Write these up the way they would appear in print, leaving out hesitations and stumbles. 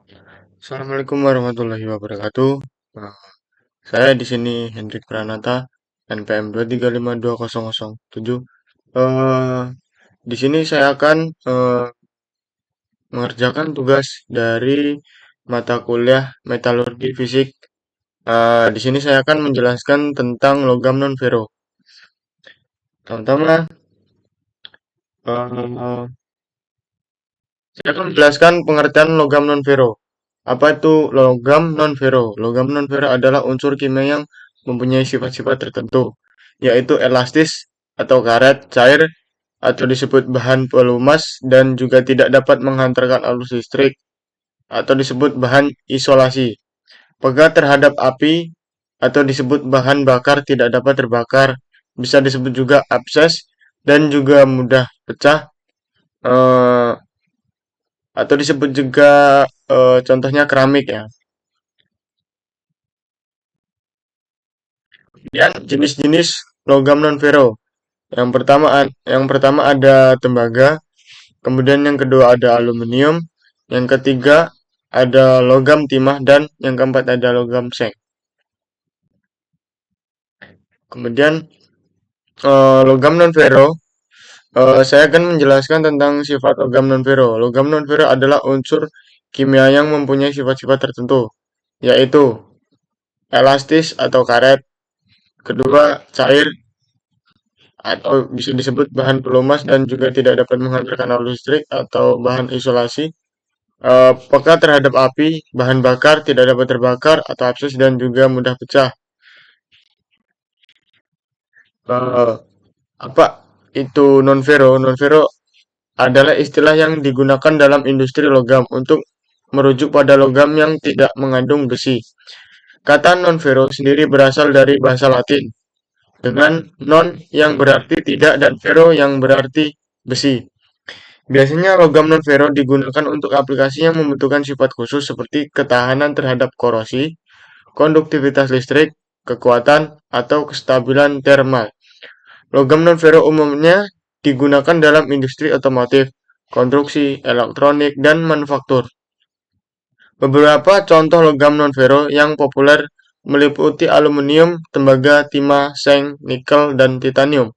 Assalamualaikum warahmatullahi wabarakatuh. Nah, saya di sini Hendrik Pranata, NPM 2352007. Eh, di sini saya akan mengerjakan tugas dari mata kuliah Metalurgi Fisik. Di sini saya akan menjelaskan tentang logam non-ferro. Pertama, eh, saya akan menjelaskan pengertian logam non-ferro. Apa itu logam non-ferro? Logam non-ferro adalah unsur kimia yang mempunyai sifat-sifat tertentu, yaitu elastis atau karet, cair, atau disebut bahan pelumas, dan juga tidak dapat menghantarkan arus listrik, atau disebut bahan isolasi. Pegat terhadap api, atau disebut bahan bakar tidak dapat terbakar, bisa disebut juga abses, dan juga mudah pecah, eh, atau disebut juga contohnya keramik ya. Kemudian jenis-jenis logam non-ferro. Yang pertama ada tembaga, kemudian yang kedua ada aluminium, yang ketiga ada logam timah dan yang keempat ada logam seng. Kemudian logam non-ferro, saya akan menjelaskan tentang sifat logam non-ferro. Logam non-ferro adalah unsur kimia yang mempunyai sifat-sifat tertentu, yaitu elastis atau karet, kedua cair atau bisa disebut bahan pelumas dan juga tidak dapat menghantarkan arus listrik atau bahan isolasi. Peka terhadap api, bahan bakar tidak dapat terbakar atau abses dan juga mudah pecah. Eh, apa itu non-ferro? Non-ferro adalah istilah yang digunakan dalam industri logam untuk merujuk pada logam yang tidak mengandung besi. Kata non-ferro sendiri berasal dari bahasa Latin dengan non yang berarti tidak dan ferro yang berarti besi. Biasanya logam non-ferro digunakan untuk aplikasi yang membutuhkan sifat khusus seperti ketahanan terhadap korosi, konduktivitas listrik, kekuatan, atau kestabilan termal. Logam non-ferro umumnya digunakan dalam industri otomotif, konstruksi, elektronik, dan manufaktur. Beberapa contoh logam non-ferro yang populer meliputi aluminium, tembaga, timah, seng, nikel, dan titanium.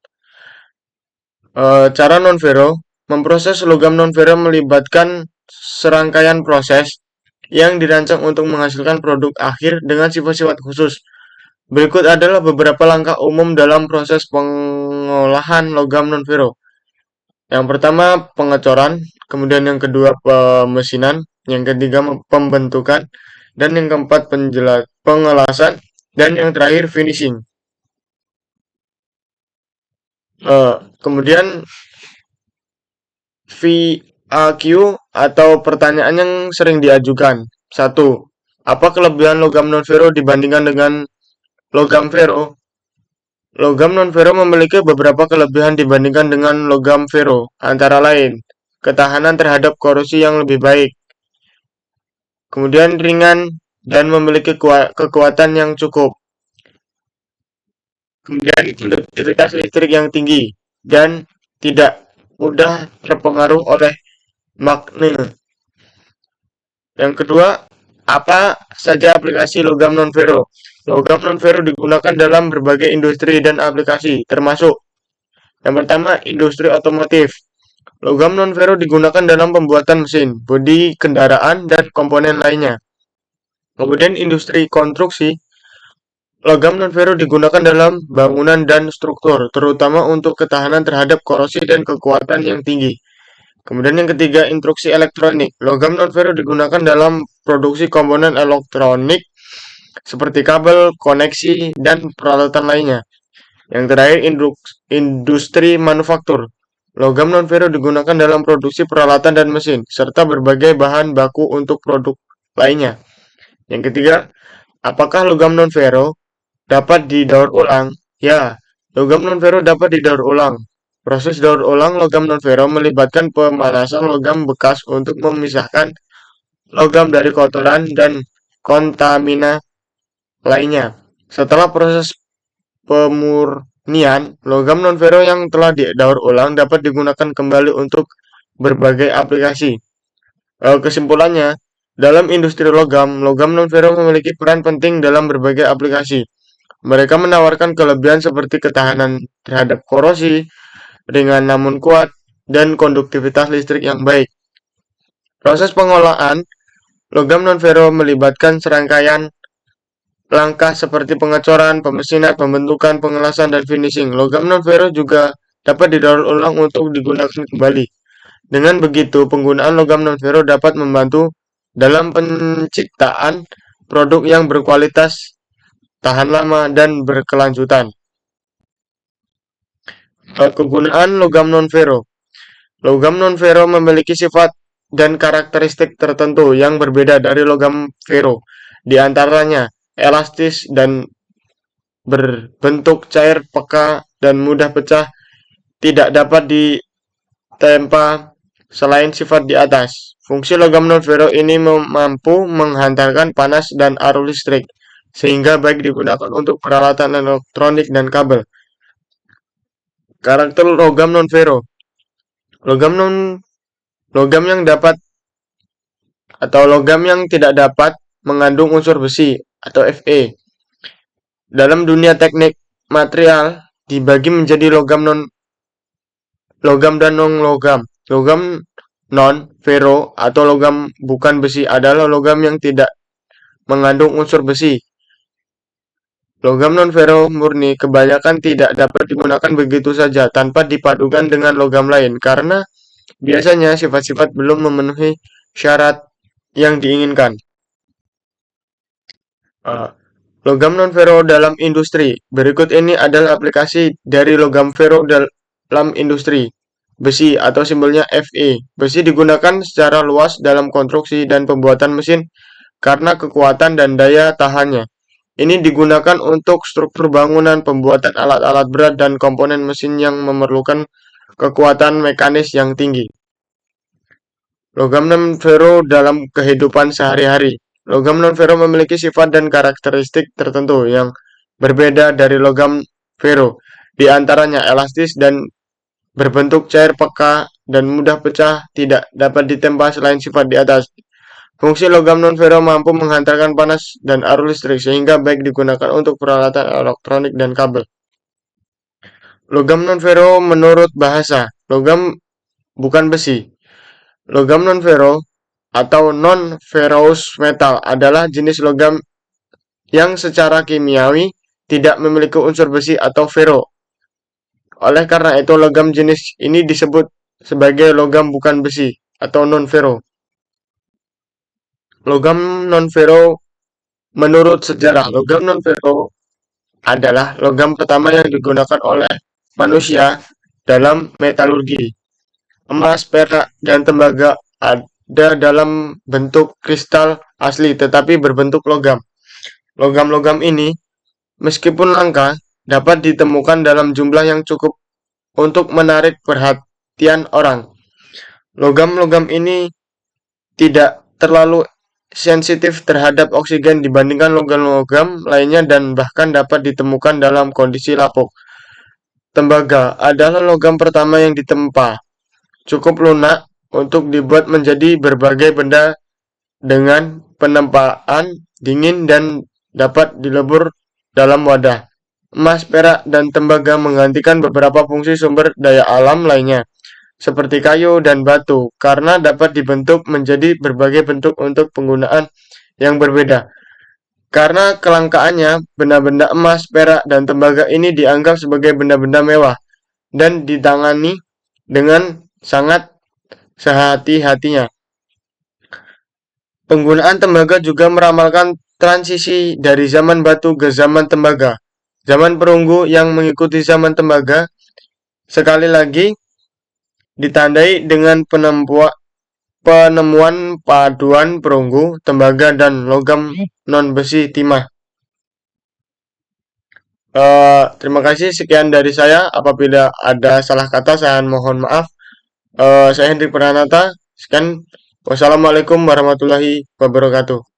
Cara non-ferro memproses logam non-ferro melibatkan serangkaian proses yang dirancang untuk menghasilkan produk akhir dengan sifat-sifat khusus. Berikut adalah beberapa langkah umum dalam proses pengolahan logam non-ferro. Yang pertama pengecoran, kemudian yang kedua pemesinan, yang ketiga pembentukan, dan yang keempat pengelasan, dan yang terakhir finishing. Kemudian FAQ atau pertanyaan yang sering diajukan. Satu, apa kelebihan logam non-ferro dibandingkan dengan logam ferro? Logam non-ferro memiliki beberapa kelebihan dibandingkan dengan logam ferro, antara lain ketahanan terhadap korosi yang lebih baik, kemudian ringan dan memiliki kekuatan yang cukup, kemudian konduktivitas listrik yang tinggi, dan tidak mudah terpengaruh oleh magne. Yang kedua, apa saja aplikasi logam non-ferro? Logam non-ferro digunakan dalam berbagai industri dan aplikasi, termasuk yang pertama, industri otomotif. Logam non-ferro digunakan dalam pembuatan mesin, bodi kendaraan, dan komponen lainnya. Kemudian industri konstruksi, logam non-ferro digunakan dalam bangunan dan struktur, terutama untuk ketahanan terhadap korosi dan kekuatan yang tinggi. Kemudian yang ketiga, instruksi elektronik. Logam non-ferro digunakan dalam produksi komponen elektronik seperti kabel, koneksi, dan peralatan lainnya. Yang terakhir, industri manufaktur. Logam non-ferro digunakan dalam produksi peralatan dan mesin, serta berbagai bahan baku untuk produk lainnya. Yang ketiga, apakah logam non-ferro dapat didaur ulang? Ya, logam non-ferro dapat didaur ulang. Proses daur ulang logam non-ferro melibatkan pemanasan logam bekas untuk memisahkan logam dari kotoran dan kontamina lainnya. Setelah proses pemurnian, logam non-ferro yang telah didaur ulang dapat digunakan kembali untuk berbagai aplikasi. Kesimpulannya, Dalam industri logam, logam non-ferro memiliki peran penting dalam berbagai aplikasi. Mereka menawarkan kelebihan seperti ketahanan terhadap korosi, ringan namun kuat, dan konduktivitas listrik yang baik. Proses pengolahan logam non-ferro melibatkan serangkaian langkah seperti pengecoran, pemesinan, pembentukan, pengelasan, dan finishing. Logam non-ferro juga dapat didaur ulang untuk digunakan kembali. Dengan begitu, penggunaan logam non-ferro dapat membantu dalam penciptaan produk yang berkualitas, tahan lama, dan berkelanjutan. Kegunaan logam non-ferro. Logam non-ferro memiliki sifat dan karakteristik tertentu yang berbeda dari logam ferro. Di antaranya, elastis dan berbentuk cair, peka, dan mudah pecah, tidak dapat ditempa selain sifat di atas. Fungsi logam non-ferro ini mampu menghantarkan panas dan arus listrik, sehingga baik digunakan untuk peralatan elektronik dan kabel. Karakter logam non-ferro. Logam yang dapat atau logam yang tidak dapat mengandung unsur besi atau Fe. Dalam dunia teknik material dibagi menjadi logam dan non-logam. Logam non-ferro atau logam bukan besi adalah logam yang tidak mengandung unsur besi. Logam non-ferro murni kebanyakan tidak dapat digunakan begitu saja tanpa dipadukan dengan logam lain karena biasanya sifat-sifat belum memenuhi syarat yang diinginkan. Logam non-ferro dalam industri. Berikut ini adalah aplikasi dari logam ferro dalam industri. Besi atau simbolnya Fe. Besi digunakan secara luas dalam konstruksi dan pembuatan mesin karena kekuatan dan daya tahannya. Ini digunakan untuk struktur bangunan, pembuatan alat-alat berat, dan komponen mesin yang memerlukan kekuatan mekanis yang tinggi. Logam non-ferro dalam kehidupan sehari-hari. Logam non-ferro memiliki sifat dan karakteristik tertentu yang berbeda dari logam ferro. Di antaranya elastis dan berbentuk cair, peka, dan mudah pecah, tidak dapat ditempa selain sifat di atas. Fungsi logam non-ferro mampu menghantarkan panas dan arus listrik sehingga baik digunakan untuk peralatan elektronik dan kabel. Logam non-ferro menurut bahasa. Logam bukan besi. Logam non-ferro atau non-ferrous metal adalah jenis logam yang secara kimiawi tidak memiliki unsur besi atau ferro. Oleh karena itu, logam jenis ini disebut sebagai logam bukan besi atau non-ferro. Logam non-ferro menurut sejarah. Logam non-ferro adalah logam pertama yang digunakan oleh manusia dalam metalurgi. Emas, perak, dan tembaga ada dalam bentuk kristal asli tetapi berbentuk logam. Logam-logam ini, meskipun langka, dapat ditemukan dalam jumlah yang cukup untuk menarik perhatian orang. Logam-logam ini tidak terlalu sensitif terhadap oksigen dibandingkan logam-logam lainnya dan bahkan dapat ditemukan dalam kondisi lapuk. Tembaga adalah logam pertama yang ditempa. Cukup lunak untuk dibuat menjadi berbagai benda dengan penempaan dingin dan dapat dilebur dalam wadah. Emas, perak, dan tembaga menggantikan beberapa fungsi sumber daya alam lainnya, seperti kayu dan batu, karena dapat dibentuk menjadi berbagai bentuk untuk penggunaan yang berbeda. Karena kelangkaannya, benda-benda emas, perak, dan tembaga ini dianggap sebagai benda-benda mewah dan ditangani dengan sangat sehati-hatinya. Penggunaan tembaga juga meramalkan transisi dari zaman batu ke zaman tembaga. Zaman perunggu yang mengikuti zaman tembaga sekali lagi ditandai dengan penemuan paduan perunggu, tembaga, dan logam non-besi timah. Terima kasih, sekian dari saya. Apabila ada salah kata, saya mohon maaf. Saya Hendrik Pranata. Sekian. Wassalamualaikum warahmatullahi wabarakatuh.